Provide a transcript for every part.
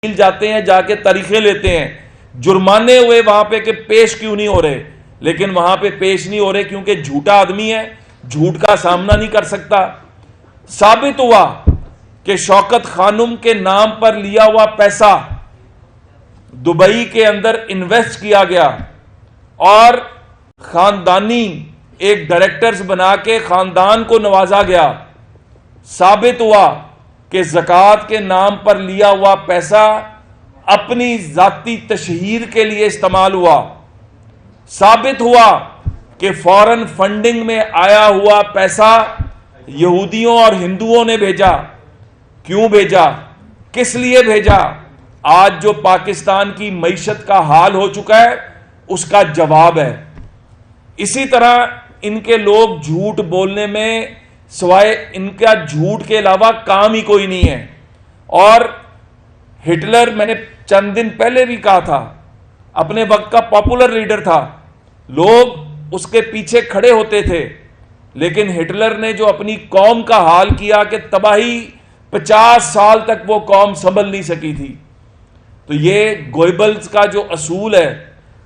جاتے ہیں, جا کے تاریخیں لیتے ہیں, جرمانے ہوئے وہاں پہ کہ پیش کیوں نہیں ہو رہے, لیکن وہاں پہ پیش نہیں ہو رہے کیونکہ جھوٹا آدمی ہے, جھوٹ کا سامنا نہیں کر سکتا. ثابت ہوا کہ شوکت خانم کے نام پر لیا ہوا پیسہ دبئی کے اندر انویسٹ کیا گیا اور خاندانی ایک ڈائریکٹرز بنا کے خاندان کو نوازا گیا. ثابت ہوا کہ زکوٰۃ کے نام پر لیا ہوا پیسہ اپنی ذاتی تشہیر کے لیے استعمال ہوا. ثابت ہوا کہ فورن فنڈنگ میں آیا ہوا پیسہ یہودیوں اور ہندوؤں نے بھیجا. کیوں بھیجا, کس لیے بھیجا؟ آج جو پاکستان کی معیشت کا حال ہو چکا ہے اس کا جواب ہے. اسی طرح ان کے لوگ جھوٹ بولنے میں سوائے ان کا جھوٹ کے علاوہ کام ہی کوئی نہیں ہے. اور ہٹلر, میں نے چند دن پہلے بھی کہا تھا, اپنے وقت کا پاپولر لیڈر تھا, لوگ اس کے پیچھے کھڑے ہوتے تھے, لیکن ہٹلر نے جو اپنی قوم کا حال کیا کہ تباہی 50 سال تک وہ قوم سنبھل نہیں سکی تھی. تو یہ گوئبلز کا جو اصول ہے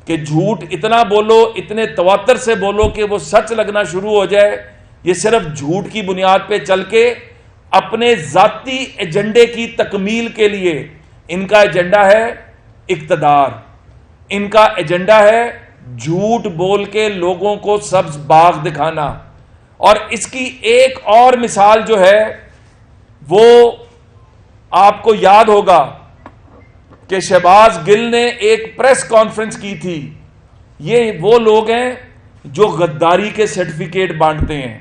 کہ جھوٹ اتنا بولو, اتنے تواتر سے بولو کہ وہ سچ لگنا شروع ہو جائے, یہ صرف جھوٹ کی بنیاد پہ چل کے اپنے ذاتی ایجنڈے کی تکمیل کے لیے. ان کا ایجنڈا ہے اقتدار, ان کا ایجنڈا ہے جھوٹ بول کے لوگوں کو سبز باغ دکھانا. اور اس کی ایک اور مثال جو ہے وہ آپ کو یاد ہوگا کہ شہباز گل نے ایک پریس کانفرنس کی تھی. یہ وہ لوگ ہیں جو غداری کے سرٹیفکیٹ بانٹتے ہیں,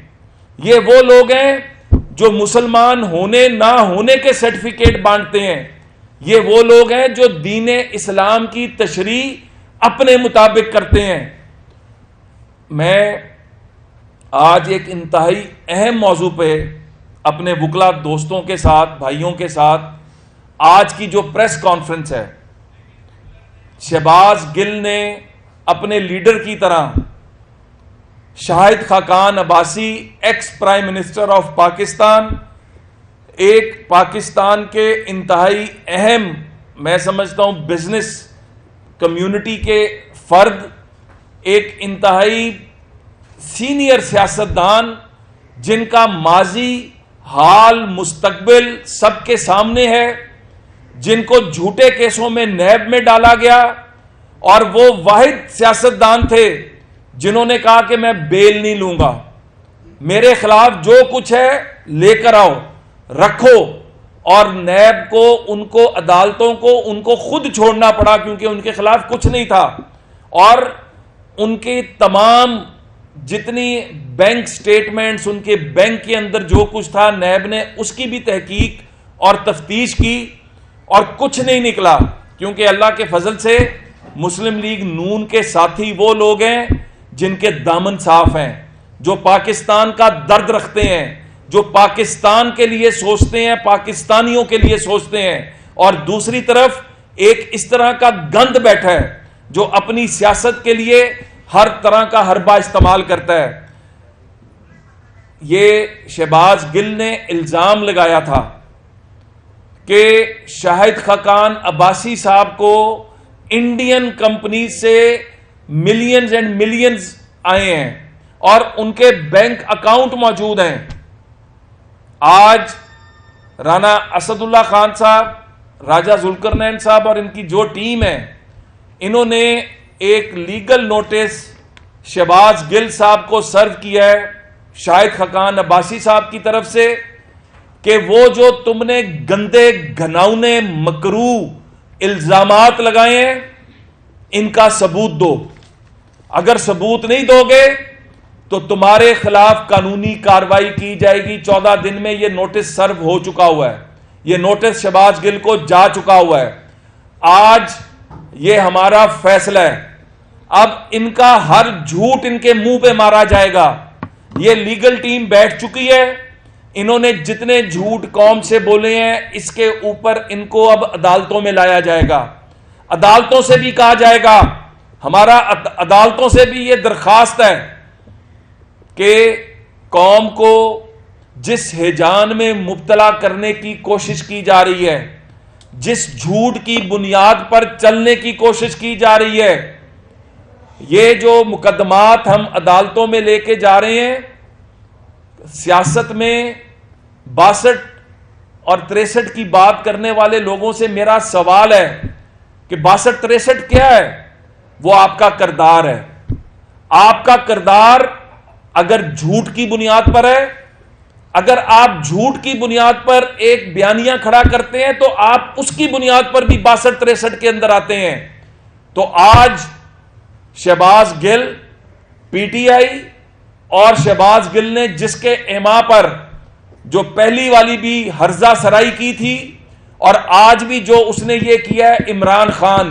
یہ وہ لوگ ہیں جو مسلمان ہونے نہ ہونے کے سرٹیفکیٹ بانٹتے ہیں, یہ وہ لوگ ہیں جو دین اسلام کی تشریح اپنے مطابق کرتے ہیں. میں آج ایک انتہائی اہم موضوع پہ اپنے وکلا دوستوں کے ساتھ, بھائیوں کے ساتھ, آج کی جو پریس کانفرنس ہے, شہباز گل نے اپنے لیڈر کی طرح Shahid Khaqan Abbasi, ex prime minister of Pakistan, ایک پاکستان کے انتہائی اہم, میں سمجھتا ہوں بزنس کمیونٹی کے فرد, ایک انتہائی سینئر سیاستدان جن کا ماضی, حال, مستقبل سب کے سامنے ہے, جن کو جھوٹے کیسوں میں نیب میں ڈالا گیا, اور وہ واحد سیاستدان تھے جنہوں نے کہا کہ میں بیل نہیں لوں گا, میرے خلاف جو کچھ ہے لے کر آؤ, رکھو. اور نیب کو, ان کو, عدالتوں کو, ان کو خود چھوڑنا پڑا کیونکہ ان کے خلاف کچھ نہیں تھا. اور ان کی تمام جتنی بینک سٹیٹمنٹس, ان کے بینک کے اندر جو کچھ تھا, نیب نے اس کی بھی تحقیق اور تفتیش کی اور کچھ نہیں نکلا. کیونکہ اللہ کے فضل سے مسلم لیگ نون کے ساتھی وہ لوگ ہیں جن کے دامن صاف ہیں, جو پاکستان کا درد رکھتے ہیں, جو پاکستان کے لیے سوچتے ہیں, پاکستانیوں کے لیے سوچتے ہیں. اور دوسری طرف ایک اس طرح کا گند بیٹھا ہے جو اپنی سیاست کے لیے ہر طرح کا حربہ استعمال کرتا ہے. یہ شہباز گل نے الزام لگایا تھا کہ شاہد خاقان عباسی صاحب کو انڈین کمپنی سے ملینز اینڈ ملینز آئے ہیں اور ان کے بینک اکاؤنٹ موجود ہیں. آج رانا اسد اللہ خان صاحب, راجہ ذوالقرنین صاحب اور ان کی جو ٹیم ہے, انہوں نے ایک لیگل نوٹس شہباز گل صاحب کو سرو کیا ہے شاہد خاقان عباسی صاحب کی طرف سے کہ وہ جو تم نے گندے گھناؤنے مکروہ الزامات لگائے ہیں ان کا ثبوت دو. اگر ثبوت نہیں دو گے تو تمہارے خلاف قانونی کارروائی کی جائے گی. 14 دن میں یہ نوٹس سرو ہو چکا ہوا ہے, یہ نوٹس شہباز گل کو جا چکا ہوا ہے. آج یہ ہمارا فیصلہ ہے, اب ان کا ہر جھوٹ ان کے منہ پہ مارا جائے گا. یہ لیگل ٹیم بیٹھ چکی ہے, انہوں نے جتنے جھوٹ قوم سے بولے ہیں اس کے اوپر ان کو اب عدالتوں میں لایا جائے گا. عدالتوں سے بھی کہا جائے گا, ہمارا عدالتوں سے بھی یہ درخواست ہے کہ قوم کو جس ہیجان میں مبتلا کرنے کی کوشش کی جا رہی ہے, جس جھوٹ کی بنیاد پر چلنے کی کوشش کی جا رہی ہے، یہ جو مقدمات ہم عدالتوں میں لے کے جا رہے ہیں، سیاست میں 62 اور 63 کی بات کرنے والے لوگوں سے میرا سوال ہے کہ 62 63 کیا ہے؟ وہ آپ کا کردار ہے. آپ کا کردار اگر جھوٹ کی بنیاد پر ہے، اگر آپ جھوٹ کی بنیاد پر ایک بیانیہ کھڑا کرتے ہیں تو آپ اس کی بنیاد پر بھی 62 63 کے اندر آتے ہیں. تو آج شہباز گل، پی ٹی آئی اور شہباز گل نے جس کے ایما پر جو پہلی والی بھی ہرزہ سرائی کی تھی اور آج بھی جو اس نے یہ کیا ہے عمران خان،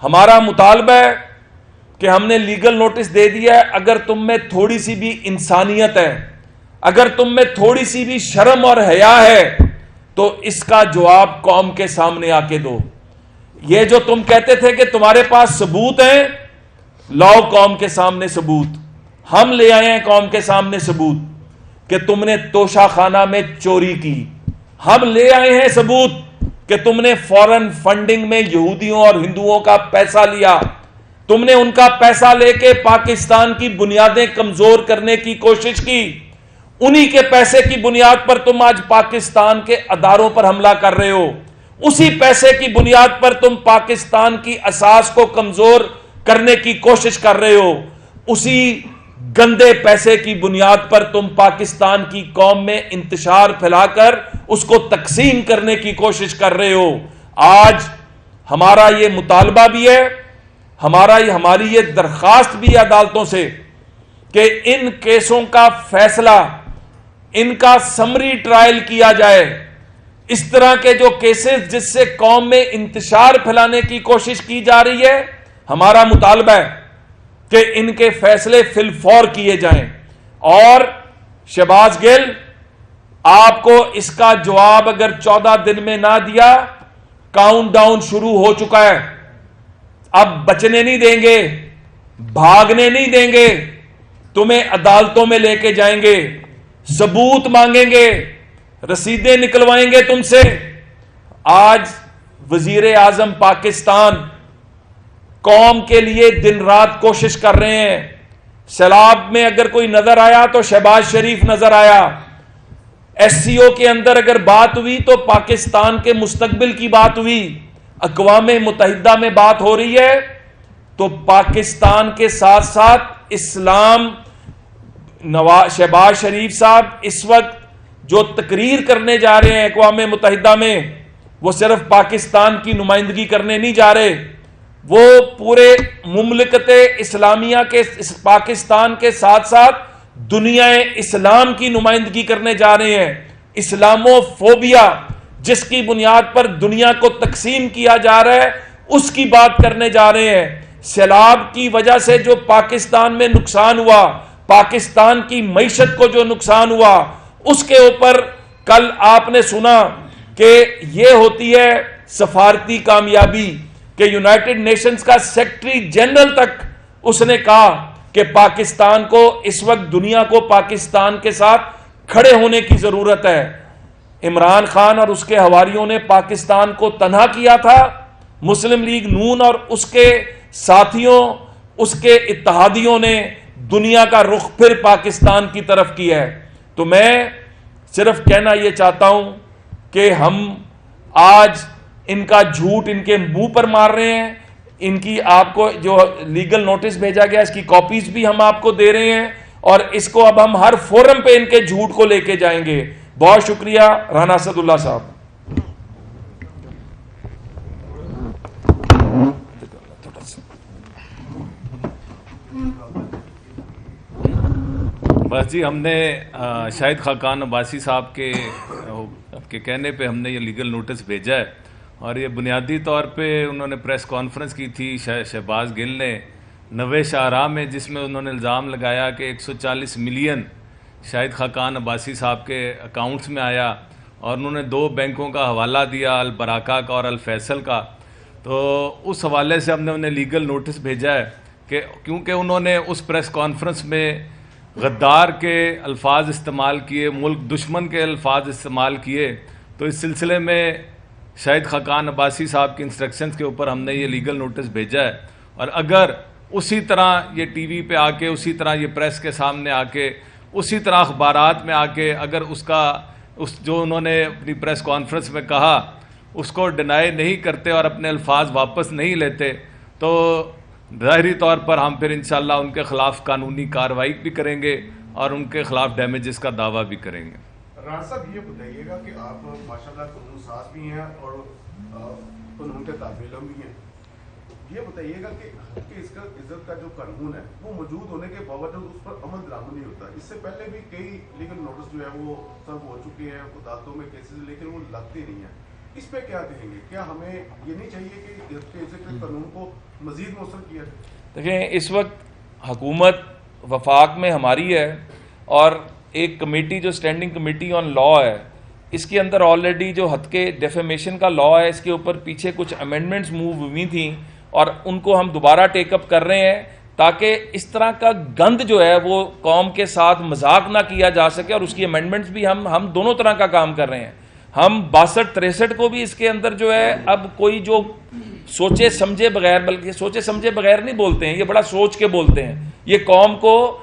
ہمارا مطالبہ ہے کہ ہم نے لیگل نوٹس دے دیا ہے، اگر تم میں تھوڑی سی بھی انسانیت ہے، اگر تم میں تھوڑی سی بھی شرم اور حیا ہے تو اس کا جواب قوم کے سامنے آ کے دو. یہ جو تم کہتے تھے کہ تمہارے پاس ثبوت ہیں، لاؤ قوم کے سامنے ثبوت. ہم لے آئے ہیں قوم کے سامنے ثبوت کہ تم نے توشہ خانہ میں چوری کی. ہم لے آئے ہیں ثبوت کہ تم نے فورن فنڈنگ میں یہودیوں اور ہندوؤں کا پیسہ لیا. تم نے ان کا پیسہ لے کے پاکستان کی بنیادیں کمزور کرنے کی کوشش کی. انہی کے پیسے کی بنیاد پر تم آج پاکستان کے اداروں پر حملہ کر رہے ہو. اسی پیسے کی بنیاد پر تم پاکستان کی اساس کو کمزور کرنے کی کوشش کر رہے ہو. اسی گندے پیسے کی بنیاد پر تم پاکستان کی قوم میں انتشار پھیلا کر اس کو تقسیم کرنے کی کوشش کر رہے ہو. آج ہمارا یہ مطالبہ بھی ہے، ہماری یہ درخواست بھی ہے عدالتوں سے کہ ان کیسوں کا فیصلہ، ان کا سمری ٹرائل کیا جائے. اس طرح کے جو کیسز جس سے قوم میں انتشار پھیلانے کی کوشش کی جا رہی ہے، ہمارا مطالبہ ہے کہ ان کے فیصلے فی الفور کیے جائیں. اور شہباز گل، آپ کو اس کا جواب اگر 14 دن میں نہ دیا، کاؤنٹ ڈاؤن شروع ہو چکا ہے. اب بچنے نہیں دیں گے، بھاگنے نہیں دیں گے، تمہیں عدالتوں میں لے کے جائیں گے، ثبوت مانگیں گے، رسیدیں نکلوائیں گے تم سے. آج وزیر اعظم پاکستان قوم کے لیے دن رات کوشش کر رہے ہیں. سیلاب میں اگر کوئی نظر آیا تو شہباز شریف نظر آیا. ایس سی او کے اندر اگر بات ہوئی تو پاکستان کے مستقبل کی بات ہوئی. اقوام متحدہ میں بات ہو رہی ہے تو پاکستان کے ساتھ ساتھ اسلام، شہباز شریف صاحب اس وقت جو تقریر کرنے جا رہے ہیں اقوام متحدہ میں، وہ صرف پاکستان کی نمائندگی کرنے نہیں جا رہے، وہ پورے مملکت اسلامیہ کے پاکستان کے ساتھ ساتھ دنیا اسلام کی نمائندگی کرنے جا رہے ہیں. اسلامو فوبیا جس کی بنیاد پر دنیا کو تقسیم کیا جا رہا ہے اس کی بات کرنے جا رہے ہیں. سیلاب کی وجہ سے جو پاکستان میں نقصان ہوا، پاکستان کی معیشت کو جو نقصان ہوا، اس کے اوپر کل آپ نے سنا کہ یہ ہوتی ہے سفارتی کامیابی کہ یونائٹڈ نیشنز کا سیکرٹری جنرل تک اس نے کہا کہ پاکستان کو اس وقت دنیا کو پاکستان کے ساتھ کھڑے ہونے کی ضرورت ہے. عمران خان اور اس کے حواریوں نے پاکستان کو تنہا کیا تھا. مسلم لیگ نون اور اس کے ساتھیوں، اس کے اتحادیوں نے دنیا کا رخ پھر پاکستان کی طرف کیا ہے. تو میں صرف کہنا یہ چاہتا ہوں کہ ہم آج ان کا جھوٹ ان کے منہ پر مار رہے ہیں. ان کی آپ کو جو لیگل نوٹس بھیجا گیا اس کی کاپیز بھی ہم آپ کو دے رہے ہیں اور اس کو اب ہم ہر فورم پہ ان کے جھوٹ کو لے کے جائیں گے. بہت شکریہ رانا اسد اللہ صاحب. بس جی، ہم نے شاہد خاقان عباسی صاحب کے کہنے پہ ہم نے یہ لیگل نوٹس بھیجا ہے اور یہ بنیادی طور پہ انہوں نے پریس کانفرنس کی تھی شہباز گل نے 90 شاہراہ میں، جس میں انہوں نے الزام لگایا کہ 140 ملین شاہد خاقان عباسی صاحب کے اکاؤنٹس میں آیا اور انہوں نے 2 بینکوں کا حوالہ دیا، البراکہ کا اور الفیصل کا. تو اس حوالے سے ہم نے انہیں لیگل نوٹس بھیجا ہے کہ کیونکہ انہوں نے اس پریس کانفرنس میں غدار کے الفاظ استعمال کیے، ملک دشمن کے الفاظ استعمال کیے، تو اس سلسلے میں شاہد خاقان عباسی صاحب کے انسٹرکشنز کے اوپر ہم نے یہ لیگل نوٹس بھیجا ہے، اور اگر اسی طرح یہ ٹی وی پہ آ کے، اسی طرح یہ پریس کے سامنے آ کے، اسی طرح اخبارات میں آ کے اگر اس جو انہوں نے اپنی پریس کانفرنس میں کہا اس کو ڈینائی نہیں کرتے اور اپنے الفاظ واپس نہیں لیتے، تو ظاہری طور پر ہم پھر انشاءاللہ ان کے خلاف قانونی کارروائی بھی کریں گے اور ان کے خلاف ڈیمیجز کا دعویٰ بھی کریں گے۔ رانا صاحب یہ بتائیے گا کہ آپ ماشاءاللہ قانون ساز بھی ہیں اور قانون کے طالب علم بھی ہیں، یہ بتائیے گا کہ حق کی عزت کا جو قانون ہے وہ موجود ہونے کے باوجود اس پر عمل درآمد نہیں ہوتا۔ اس سے پہلے بھی کئی لیگل نوٹس جو ہے وہ سرو ہو چکے ہیں عدالتوں میں کیسز، لیکن وہ لگتے نہیں ہیں۔ اس پہ کیا کہیں گے؟ کیا ہمیں یہ نہیں چاہیے کہ حق کی عزت کے قانون کو مزید مؤثر کیا جائے؟ دیکھیں، اس وقت حکومت وفاق میں ہماری ہے اور ایک کمیٹی جو اسٹینڈنگ کمیٹی آن لا ہے، اس کے اندر آلریڈی جو حد کے ڈیفیمیشن کا لا ہے، اس کے اوپر پیچھے کچھ امینڈمنٹس موو ہوئی تھیں اور ان کو ہم دوبارہ ٹیک اپ کر رہے ہیں تاکہ اس طرح کا گند جو ہے وہ قوم کے ساتھ مذاق نہ کیا جا سکے، اور اس کی امینڈمنٹس بھی ہم دونوں طرح کا کام کر رہے ہیں۔ ہم 62-63 کو بھی اس کے اندر جو ہے اب کوئی جو سوچے سمجھے بغیر، بلکہ سوچے سمجھے بغیر نہیں بولتے ہیں، یہ بڑا سوچ کے بولتے ہیں، یہ قوم کو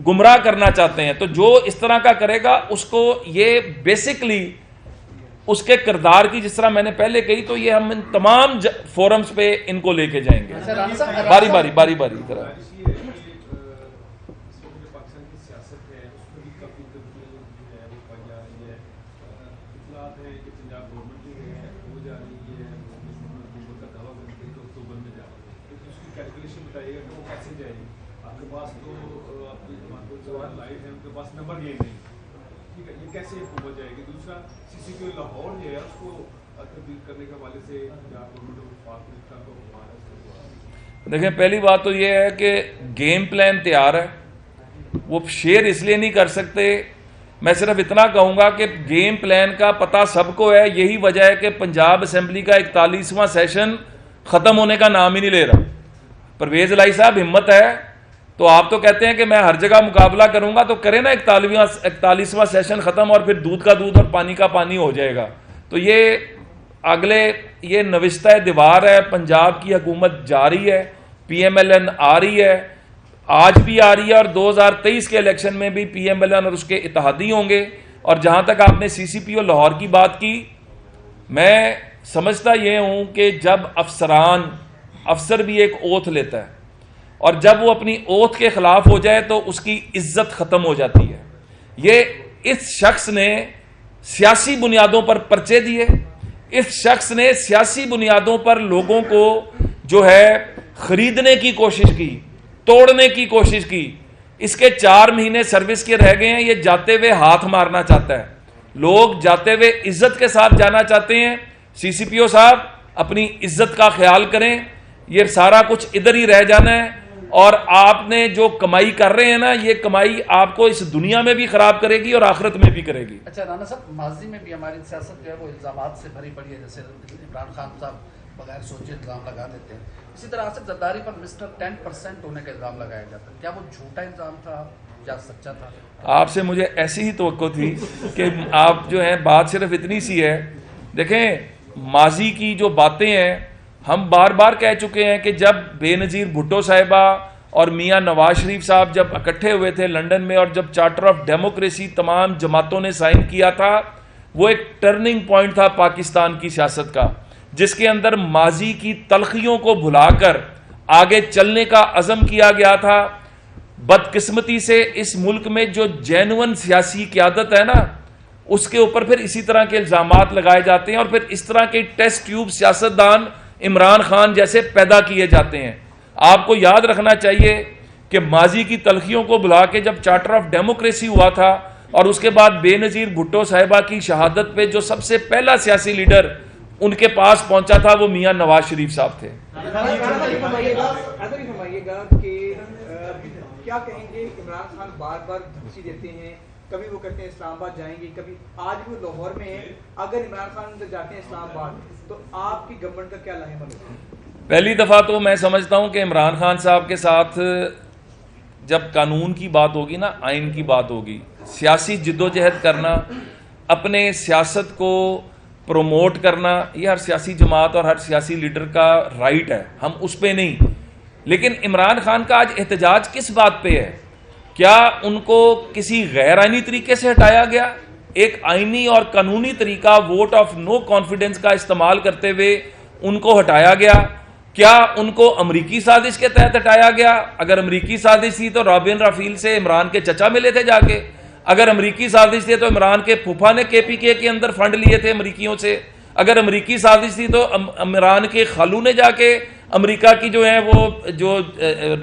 گمراہ کرنا چاہتے ہیں، تو جو اس طرح کا کرے گا اس کو یہ بیسکلی اس کے کردار کی، جس طرح میں نے پہلے کہی، تو یہ ہم ان تمام فورمز پہ ان کو لے کے جائیں گے باری باری طرح۔ کیسے ہو جائے گی؟ دوسرا CCPO لاہور جو ہے اس کو تبدیل کرنے کے حوالے سے دیکھیں، پہلی بات تو یہ ہے کہ گیم پلان تیار ہے، وہ شیئر اس لیے نہیں کر سکتے۔ میں صرف اتنا کہوں گا کہ گیم پلان کا پتہ سب کو ہے، یہی وجہ ہے کہ پنجاب اسمبلی کا 41واں سیشن ختم ہونے کا نام ہی نہیں لے رہا۔ پرویز الہی صاحب، ہمت ہے تو آپ تو کہتے ہیں کہ میں ہر جگہ مقابلہ کروں گا، تو کریں نا 41واں سیشن ختم اور پھر دودھ کا دودھ اور پانی کا پانی ہو جائے گا۔ تو یہ نوشتہ دیوار ہے، پنجاب کی حکومت جاری ہے، PMLN آ رہی ہے، آج بھی آ رہی ہے، اور 2023 کے الیکشن میں بھی PMLN اور اس کے اتحادی ہوں گے۔ اور جہاں تک آپ نے CCPO لاہور کی بات کی، میں سمجھتا یہ ہوں کہ جب افسر بھی ایک اوتھ لیتا ہے اور جب وہ اپنی اوتھ کے خلاف ہو جائے تو اس کی عزت ختم ہو جاتی ہے۔ یہ اس شخص نے سیاسی بنیادوں پر پرچے دیے، اس شخص نے سیاسی بنیادوں پر لوگوں کو جو ہے خریدنے کی کوشش کی، توڑنے کی کوشش کی۔ اس کے 4 مہینے سروس کے رہ گئے ہیں، یہ جاتے ہوئے ہاتھ مارنا چاہتا ہے، لوگ جاتے ہوئے عزت کے ساتھ جانا چاہتے ہیں۔ CCPO صاحب، اپنی عزت کا خیال کریں، یہ سارا کچھ ادھر ہی رہ جانا ہے، اور آپ نے جو کمائی کر رہے ہیں نا، یہ کمائی آپ کو اس دنیا میں بھی خراب کرے گی اور آخرت میں بھی کرے گی۔ اچھا رانا صاحب، ماضی میں بھی ہماری سیاست جو ہے وہ الزامات سے بھری پڑی ہے، جیسے عمران خان صاحب بغیر سوچے الزام لگا دیتے ہیں، اسی طرح آصف زرداری پر مسٹر 10% ہونے کا الزام لگایا جاتا ہے، کیا وہ جھوٹا الزام تھا یا سچا تھا؟ آپ سے مجھے ایسی ہی توقع تھی کہ آپ جو ہیں بات صرف اتنی سی ہے۔ دیکھیں، ماضی کی جو باتیں ہیں، ہم بار بار کہہ چکے ہیں کہ جب بے نظیر بھٹو صاحبہ اور میاں نواز شریف صاحب جب اکٹھے ہوئے تھے لنڈن میں، اور جب چارٹر آف ڈیموکریسی تمام جماعتوں نے سائن کیا تھا، وہ ایک ٹرننگ پوائنٹ تھا پاکستان کی سیاست کا، جس کے اندر ماضی کی تلخیوں کو بھلا کر آگے چلنے کا عزم کیا گیا تھا۔ بدقسمتی سے اس ملک میں جو جینون سیاسی قیادت ہے نا، اس کے اوپر پھر اسی طرح کے الزامات لگائے جاتے ہیں، اور پھر اس طرح کے ٹیسٹ ٹیوب سیاستدان عمران خان جیسے پیدا کیے جاتے ہیں۔ آپ کو یاد رکھنا چاہیے کہ ماضی کی تلخیوں کو بلا کے جب چارٹر آف ڈیموکریسی ہوا تھا، اور اس کے بعد بے نظیر بھٹو صاحبہ کی شہادت پہ جو سب سے پہلا سیاسی لیڈر ان کے پاس پہنچا تھا وہ میاں نواز شریف صاحب تھے۔ کیا کہیں گے؟ عمران خان بار بار دھمکی دیتے ہیں، کبھی وہ کہتے ہیں اسلام آباد جائیں گے، کبھی آج بھی لاہور میں ہیں، اگر عمران خان اندر جاتے ہیں اسلام آباد تو آپ کی گورنمنٹ کا کیا لاہے عمل ہوگا؟ پہلی دفعہ تو میں سمجھتا ہوں کہ عمران خان صاحب کے ساتھ جب قانون کی بات ہوگی نا، آئین کی بات ہوگی، سیاسی جدوجہد کرنا، اپنے سیاست کو پروموٹ کرنا یہ ہر سیاسی جماعت اور ہر سیاسی لیڈر کا رائٹ ہے، ہم اس پہ نہیں. لیکن عمران خان کا آج احتجاج کس بات پہ ہے؟ کیا ان کو کسی غیر آئینی طریقے سے ہٹایا گیا؟ ایک آئینی اور قانونی طریقہ ووٹ آف نو کانفیڈنس کا استعمال کرتے ہوئے ان کو ہٹایا گیا؟ کیا ان کو امریکی سازش کے تحت ہٹایا گیا؟ اگر امریکی سازش تھی تو رابن رافیل سے عمران کے چچا ملے تھے جا کے. اگر امریکی سازش تھی تو عمران کے پھوپھا نے KPK کے اندر فنڈ لیے تھے امریکیوں سے. اگر امریکی سازش تھی تو عمران کے خالو نے جا کے امریکہ کی جو ہیں وہ جو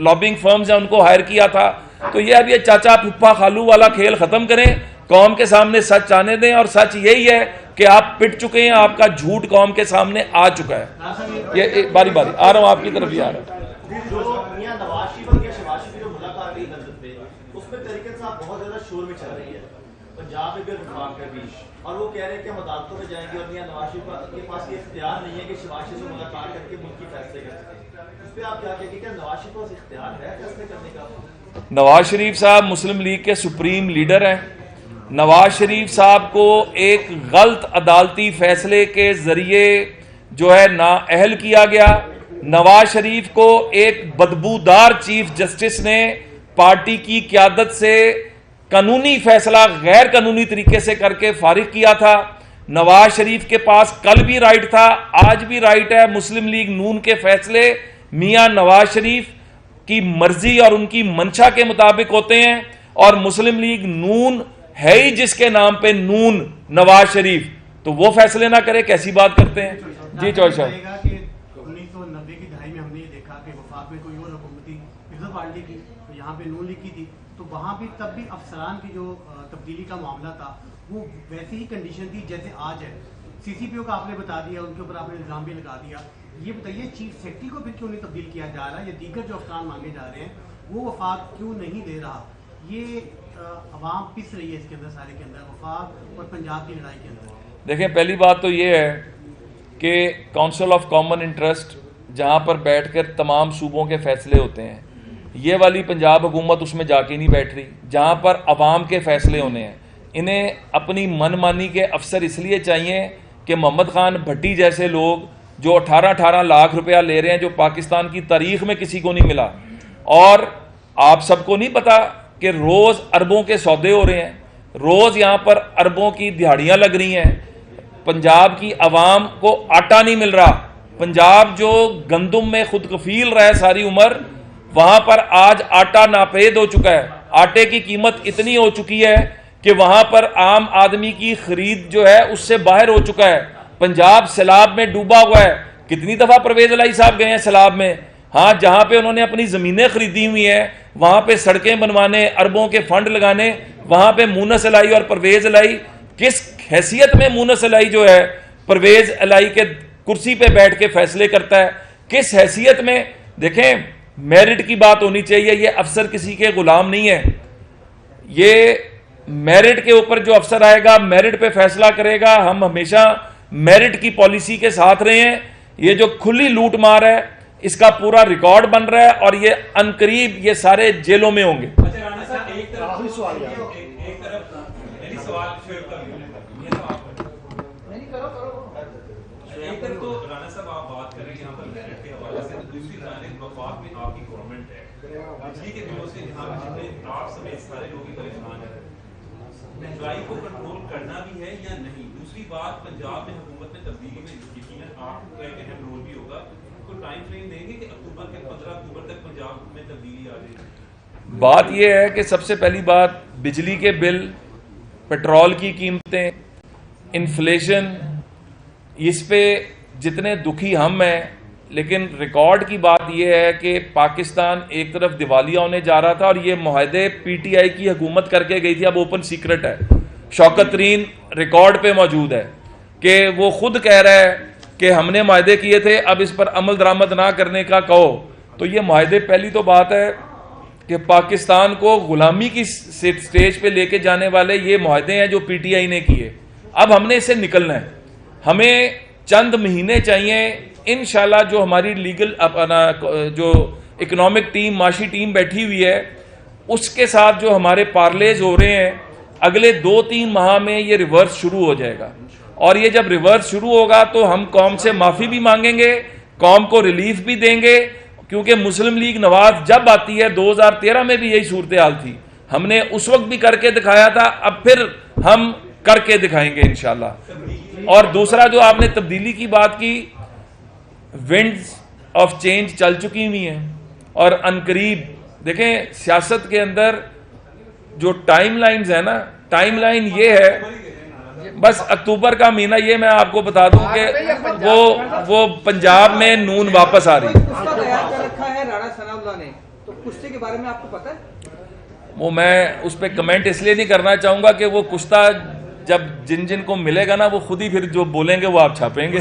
لابنگ فرمز ہیں ان کو ہائر کیا تھا. تو یہ اب یہ چاچا پھپھا خالو والا کھیل ختم کریں، قوم کے سامنے سچ آنے دیں، اور سچ یہی ہے کہ آپ پٹ چکے ہیں، آپ کا جھوٹ قوم کے سامنے آ چکا ہے. یہ باری باری آ رہا ہوں آپ کی طرف بھی آ رہا ہوں. جو میاں نواز شریف اور شہباز شریف کی جو ملاقات ہوئی لندن میں، اس میں طریقے سے بہت زیادہ شور میں چل رہی ہے پنجاب میں بھی اور وفاق میں بھی، اور وہ کہہ رہے ہیں کہ ہم عدالتوں میں جائیں گے، اور میاں نواز شریف کے پاس یہ اختیار نہیں ہے کہ شہباز شریف سے ملاقات کر کے ملکی فیصلے کر سکیں. اس پہ آپ کیا کہیں گے کہ نواز شریف کو اختیار ہے فیصلے کرنے کا؟ نواز شریف صاحب مسلم لیگ کے سپریم لیڈر ہیں. نواز شریف صاحب کو ایک غلط عدالتی فیصلے کے ذریعے جو ہے نااہل کیا گیا. نواز شریف کو ایک بدبودار چیف جسٹس نے پارٹی کی قیادت سے قانونی فیصلہ غیر قانونی طریقے سے کر کے فارغ کیا تھا. نواز شریف کے پاس کل بھی رائٹ تھا، آج بھی رائٹ ہے. مسلم لیگ نون کے فیصلے میاں نواز شریف کی مرضی اور ان کی منشا کے مطابق ہوتے ہیں، اور مسلم لیگ نون ہے ہی جس کے نام پہ نون نواز شریف، تو وہ فیصلے نہ کرے، کیسی بات کرتے ہیں. جی چوہر صاحب. 1990 کی دہائی میں ہم نے یہ دیکھا کہ وفاق میں کوئی اور حکومتی پیپلز پارٹی کی، تو یہاں پہ نون لیگ کی تھی، تو وہاں بھی تب بھی افسران کی جو تبدیلی کا معاملہ تھا وہ ویسی ہی کنڈیشن تھی جیسے آج ہے. CCPO کا آپ نے بتا دیا، ان کے اوپر آپ نے الزام بھی لگا دیا. یہ بتائیے چیف سیکرٹری کو پھر کیوں نہیں تبدیل کیا جا رہا ہے، یا دیگر جو افسران مانگے جا رہے ہیں وہ وفاق کیوں نہیں دے رہا؟ یہ عوام پس رہی ہے اس کے اندر، سارے کے اندر، وفاق اور پنجاب کی لڑائی کے اندر. دیکھیں پہلی بات تو یہ ہے کہ کونسل آف کامن انٹرسٹ جہاں پر بیٹھ کر تمام صوبوں کے فیصلے ہوتے ہیں، یہ والی پنجاب حکومت اس میں جا کے نہیں بیٹھ رہی جہاں پر عوام کے فیصلے ہونے ہیں. انہیں اپنی من مانی کے افسر اس لیے چاہیے کہ محمد خان بھٹی جیسے لوگ جو 18 لاکھ روپیہ لے رہے ہیں، جو پاکستان کی تاریخ میں کسی کو نہیں ملا، اور آپ سب کو نہیں پتا کہ روز اربوں کے سودے ہو رہے ہیں، روز یہاں پر اربوں کی دہاڑیاں لگ رہی ہیں. پنجاب کی عوام کو آٹا نہیں مل رہا. پنجاب جو گندم میں خود کفیل رہا ہے ساری عمر، وہاں پر آج آٹا ناپید ہو چکا ہے. آٹے کی قیمت اتنی ہو چکی ہے کہ وہاں پر عام آدمی کی خرید جو ہے اس سے باہر ہو چکا ہے. پنجاب سیلاب میں ڈوبا ہوا ہے. کتنی دفعہ پرویز الہی صاحب گئے ہیں سیلاب میں؟ ہاں، جہاں پہ انہوں نے اپنی زمینیں خریدی ہوئی ہیں وہاں پہ سڑکیں بنوانے، اربوں کے فنڈ لگانے، وہاں پہ مونس الہی اور پرویز الہی کس حیثیت میں مونس الہی جو ہے پرویز الہی کے کرسی پہ بیٹھ کے فیصلے کرتا ہے؟ کس حیثیت میں؟ دیکھیں میرٹ کی بات ہونی چاہیے. یہ افسر کسی کے غلام نہیں ہے. یہ میرٹ کے اوپر جو افسر آئے گا میرٹ پہ فیصلہ کرے گا. ہم ہمیشہ میرٹ کی پالیسی کے ساتھ رہے ہیں. یہ جو کھلی لوٹ مار ہے اس کا پورا ریکارڈ بن رہا ہے، اور یہ عنقریب یہ سارے جیلوں میں ہوں گے. ایک طرف تو رانا صاحب آپ بات کر رہے ہیں یہاں پر میرٹ کے حوالے سے، دوسری جانب وفاق میں آپ کی گورنمنٹ ہے، بجلی کے بلوں سے جہاں جتنے آپ سمیت سارے لوگ ہی پریشان ہیں، مہنگائی کو کنٹرول کرنا بھی ہے یا نہیں؟ دوسری بات، پنجاب میں حکومت میں تبدیلی میں یقیناً آپ کا ایک اہم رول بھی ہوگا، کوئی ٹائم فریم دیں گے کہ اکتوبر کے 15 اکتوبر تک پنجاب میں تبدیلی آ جائے گی؟ بات یہ ہے کہ سب سے پہلی بات، بجلی کے بل، پیٹرول کی قیمتیں، انفلیشن، اس پہ جتنے دکھی ہم ہیں، لیکن ریکارڈ کی بات یہ ہے کہ پاکستان ایک طرف دیوالیہ ہونے جا رہا تھا، اور یہ معاہدے PTI کی حکومت کر کے گئی تھی، اب اوپن سیکرٹ ہے، شوکت ترین ریکارڈ پہ موجود ہے کہ وہ خود کہہ رہا ہے کہ ہم نے معاہدے کیے تھے، اب اس پر عمل درآمد نہ کرنے کا کہو. تو یہ معاہدے، پہلی تو بات ہے کہ پاکستان کو غلامی کی سٹیج پہ لے کے جانے والے یہ معاہدے ہیں جو PTI نے کیے. اب ہم نے اس سے نکلنا ہے. ہمیں چند مہینے چاہیے انشاءاللہ. جو ہماری لیگل جو اکنامک ٹیم، معاشی ٹیم بیٹھی ہوئی ہے، اس کے ساتھ جو ہمارے پارلیز ہو رہے ہیں، اگلے 2-3 ماہ میں یہ ریورس شروع ہو جائے گا. اور یہ جب ریورس شروع ہوگا تو ہم قوم سے معافی بھی مانگیں گے, قوم کو ریلیف بھی دیں گے, کیونکہ مسلم لیگ نواز جب آتی ہے 2013 میں بھی یہی صورتحال تھی, ہم نے اس وقت بھی کر کے دکھایا تھا, اب پھر ہم کر کے دکھائیں گے انشاءاللہ. اور دوسرا جو آپ نے تبدیلی کی بات کی, ونڈز آف چینج چل چکی ہوئی ہیں, اور عنقریب دیکھیں سیاست کے اندر جو ٹائم لائنز ہیں نا, ٹائم لائن یہ ہے بس اکتوبر کا مہینہ, یہ میں آپ کو بتا دوں کہ وہ پنجاب میں نون واپس آ رہی ہے. کشتہ تیار کر رکھا ہے رانا ثناء اللہ نے, تو کشتے کے بارے میں آپ کو پتا ہے؟ وہ میں اس پہ کمنٹ اس لیے نہیں کرنا چاہوں گا کہ وہ کشتہ جب جن کو ملے گا نا وہ خود ہی پھر جو بولیں گے وہ آپ چھاپیں گے.